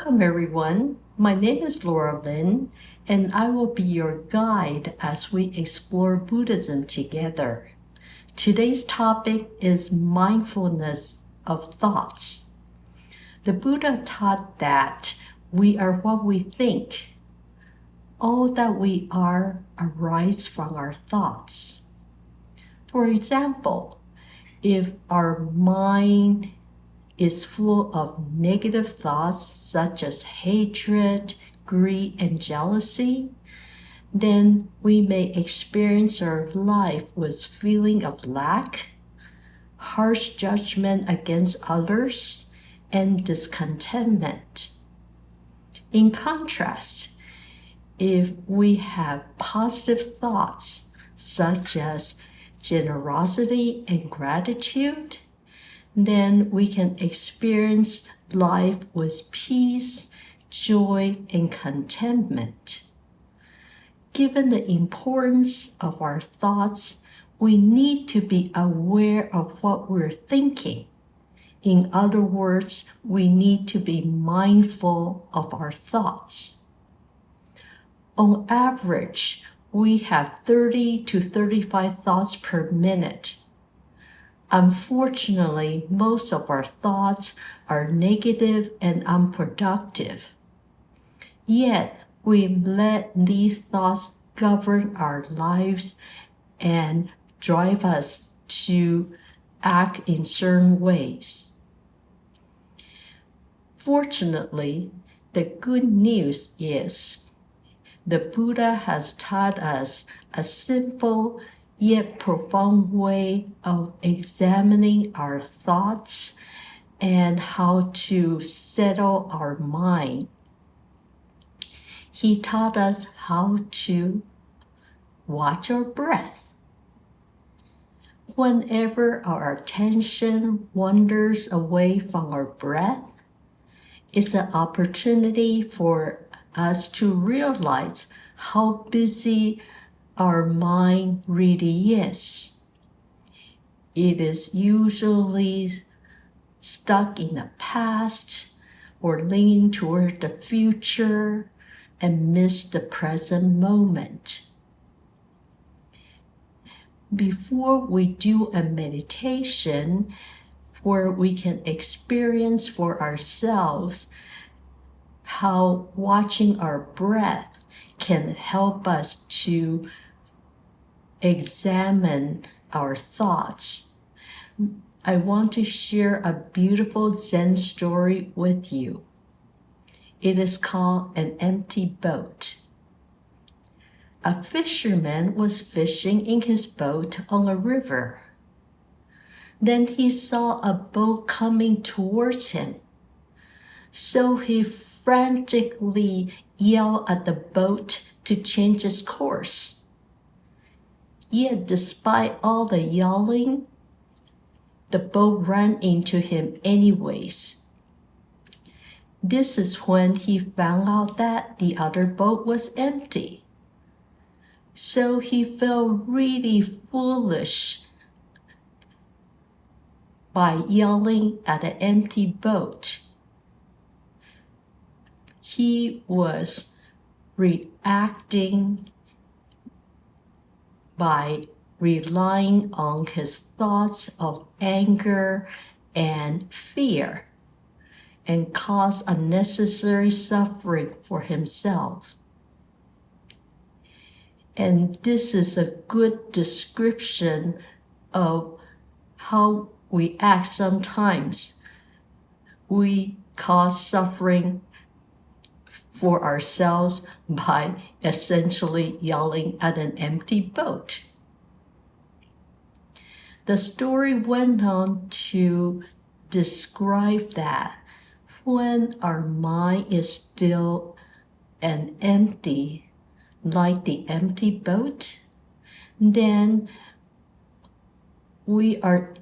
Welcome, everyone. My name is Laura Lynn, and I will be your guide as we explore Buddhism together. Today's topic is mindfulness of thoughts. The Buddha taught that we are what we think. All that we are arises from our thoughts. For example, if our mind is full of negative thoughts such as hatred, greed, and jealousy, then we may experience our life with feeling of lack, harsh judgment against others, and discontentment. In contrast, if we have positive thoughts such as generosity and gratitude, then we can experience life with peace, joy, and contentment. Given the importance of our thoughts, we need to be aware of what we're thinking. In other words, we need to be mindful of our thoughts. On average, we have 30 to 35 thoughts per minute. Unfortunately, most of our thoughts are negative and unproductive. Yet, we let these thoughts govern our lives and drive us to act in certain ways. Fortunately, the good news is the Buddha has taught us a simple yet profound way of examining our thoughts and how to settle our mind. He taught us how to watch our breath. Whenever our attention wanders away from our breath, it's an opportunity for us to realize how busy our mind really is. It is usually stuck in the past or leaning toward the future and miss the present moment. Before we do a meditation where we can experience for ourselves how watching our breath can help us to examine our thoughts, I want to share a beautiful Zen story with you. It is called An Empty Boat. A fisherman was fishing in his boat on a river. Then he saw a boat coming towards him. So he frantically yelled at the boat to change its course. Yet despite all the yelling, the boat ran into him anyways. This is when he found out that the other boat was empty. So he felt really foolish by yelling at an empty boat. He was reacting by relying on his thoughts of anger and fear and caused unnecessary suffering for himself. And this is a good description of how we act sometimes. We cause suffering for ourselves by essentially yelling at an empty boat. The story went on to describe that when our mind is still and empty, like the empty boat, then we are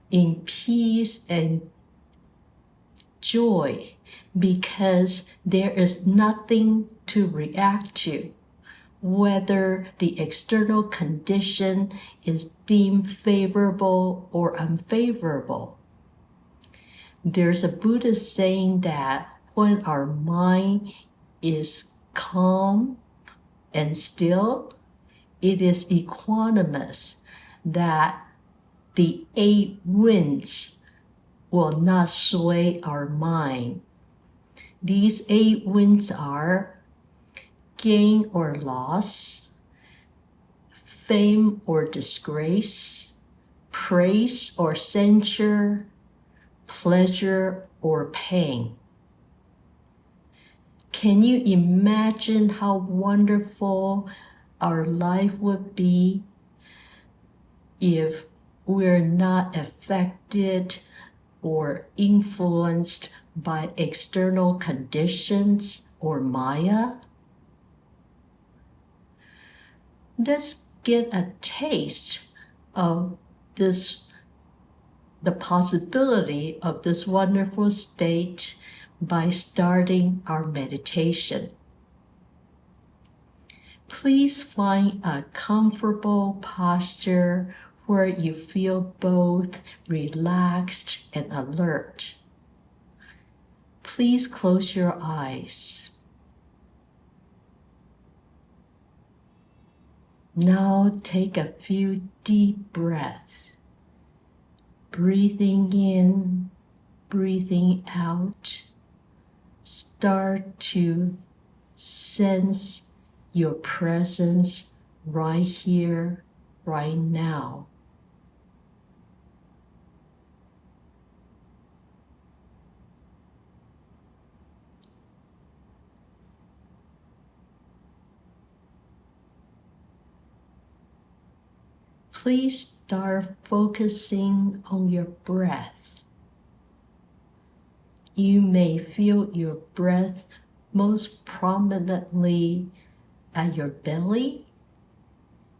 in peace and joy because there is nothing to react to, whether the external condition is deemed favorable or unfavorable. There's a Buddhist saying that when our mind is calm and still, it is equanimous that the 8 winds will not sway our mind. These 8 winds are gain or loss, fame or disgrace, praise or censure, pleasure or pain. Can you imagine how wonderful our life would be if we're not affected or influenced by external conditions or Maya? Let's get a taste of the possibility of this wonderful state by starting our meditation. Please find a comfortable posture where you feel both relaxed and alert. Please close your eyes. Now take a few deep breaths, breathing in, breathing out. Start to sense your presence right here, right now. Please start focusing on your breath. You may feel your breath most prominently at your belly,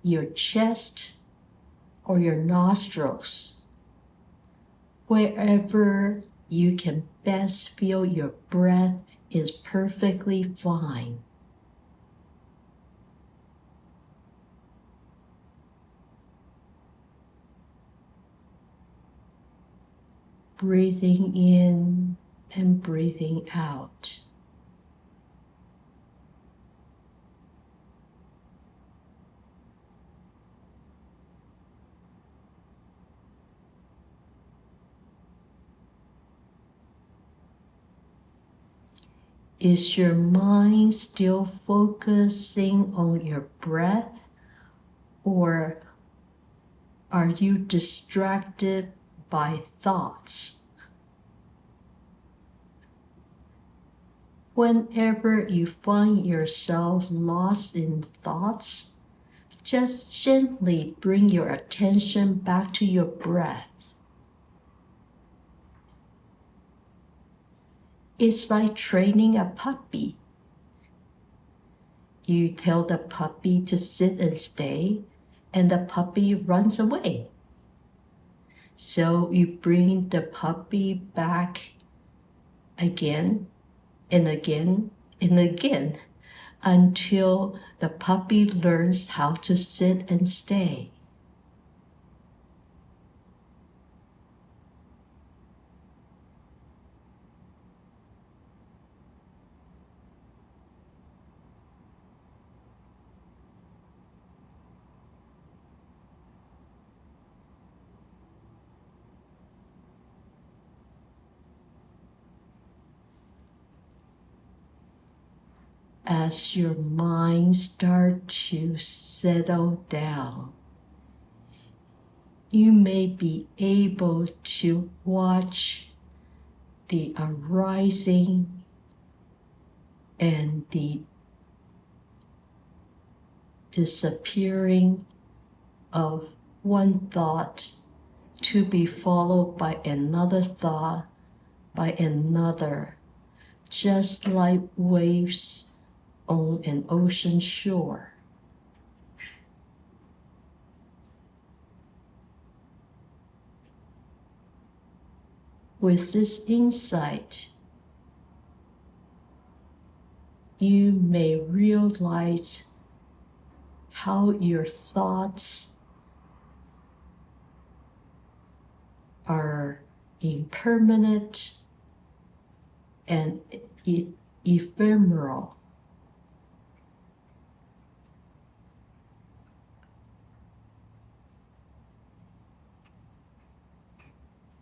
your chest, or your nostrils. Wherever you can best feel your breath is perfectly fine. Breathing in and breathing out. Is your mind still focusing on your breath, or are you distracted by thoughts? Whenever you find yourself lost in thoughts, just gently bring your attention back to your breath. It's like training a puppy. You tell the puppy to sit and stay, and the puppy runs away. So you bring the puppy back again and again and again until the puppy learns how to sit and stay. As your mind starts to settle down, you may be able to watch the arising and the disappearing of one thought to be followed by another thought, by another, just like waves on an ocean shore. With this insight, you may realize how your thoughts are impermanent and ephemeral.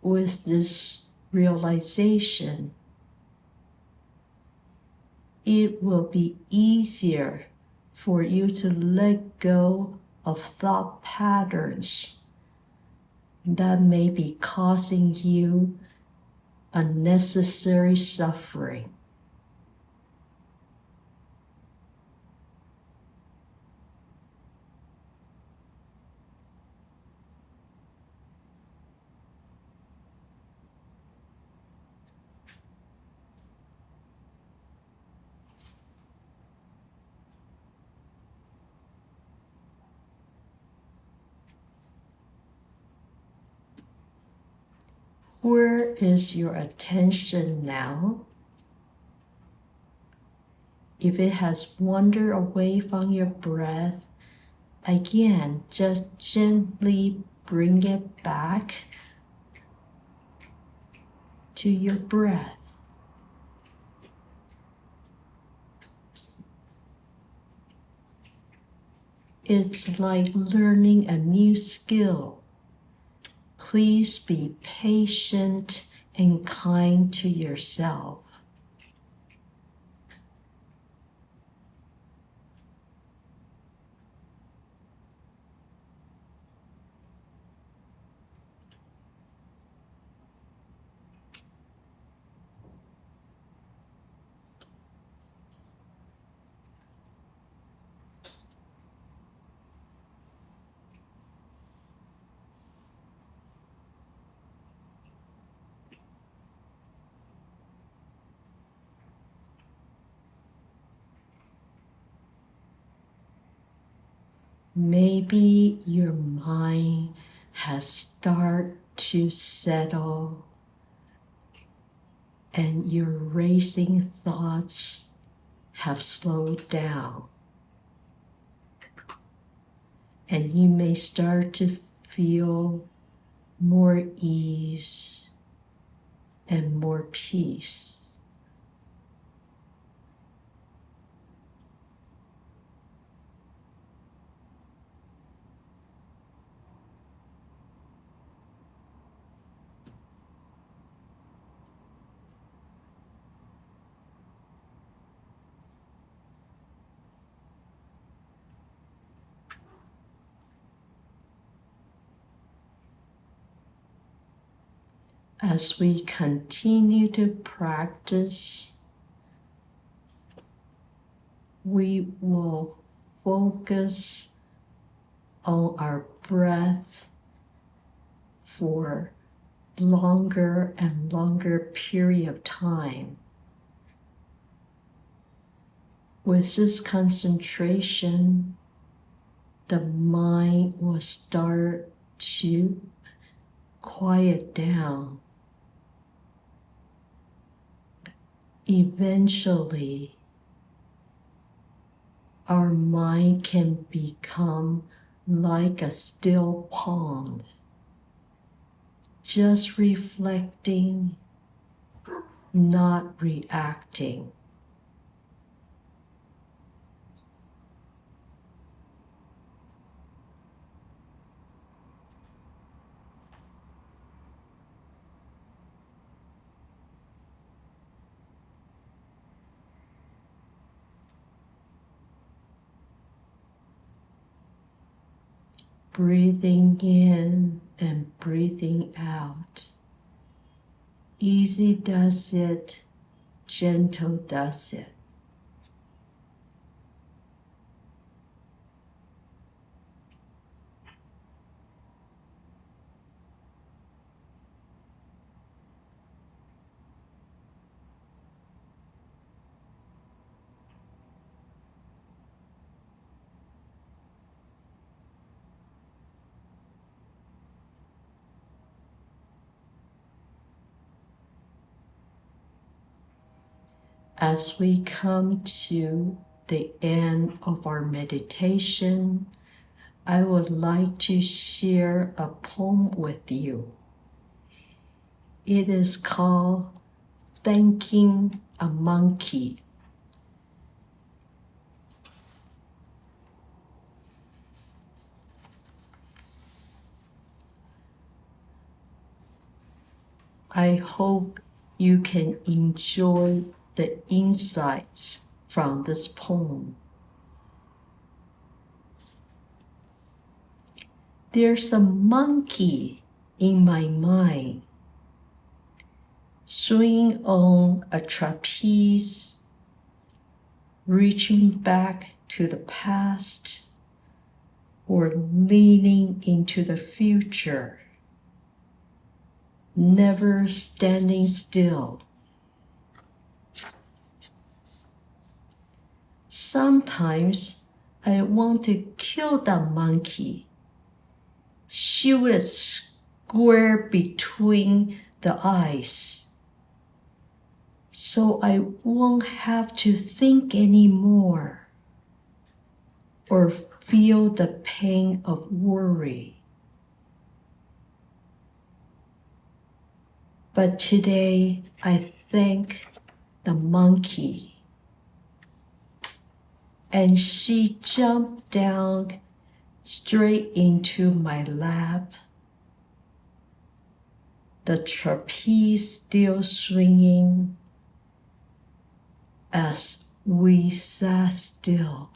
With this realization, it will be easier for you to let go of thought patterns that may be causing you unnecessary suffering. Where is your attention now? If it has wandered away from your breath, again, just gently bring it back to your breath. It's like learning a new skill. Please be patient and kind to yourself. Maybe your mind has started to settle and your racing thoughts have slowed down. And you may start to feel more ease and more peace. As we continue to practice, we will focus on our breath for longer and longer period of time. With this concentration, the mind will start to quiet down. Eventually, our mind can become like a still pond, just reflecting, not reacting. Breathing in and breathing out. Easy does it, gentle does it. As we come to the end of our meditation, I would like to share a poem with you. It is called thanking a monkey. I hope you can enjoy the insights from this poem. There's a monkey in my mind, swinging on a trapeze, reaching back to the past or leaning into the future, never standing still. Sometimes I want to kill that monkey, shoot it square between the eyes, so I won't have to think anymore or feel the pain of worry. But today I thank the monkey, and she jumped down straight into my lap, the trapeze still swinging as we sat still.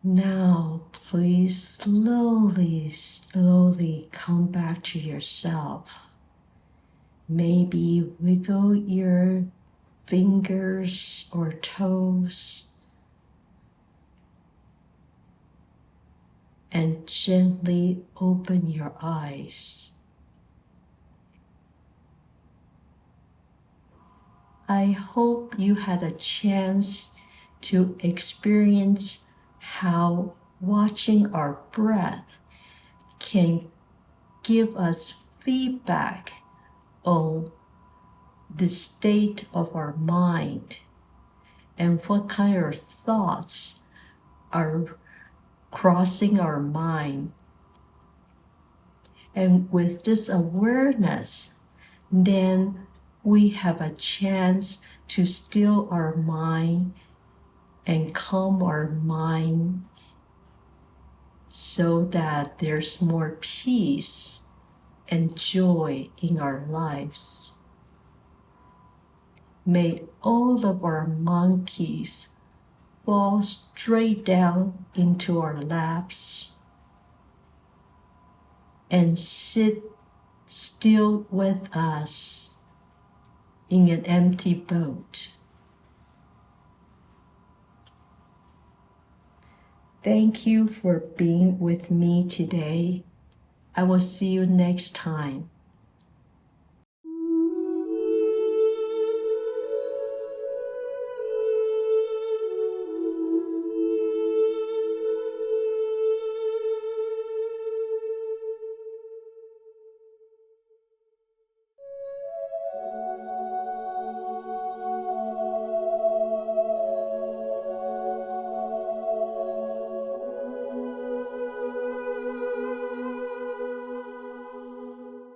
Now, please slowly come back to yourself. Maybe wiggle your fingers or toes and gently open your eyes. I hope you had a chance to experience how watching our breath can give us feedback on the state of our mind and what kind of thoughts are crossing our mind. And with this awareness, then we have a chance to still our mind and calm our mind so that there's more peace and joy in our lives. May all of our monkeys fall straight down into our laps and sit still with us in an empty boat. Thank you for being with me today. I will see you next time.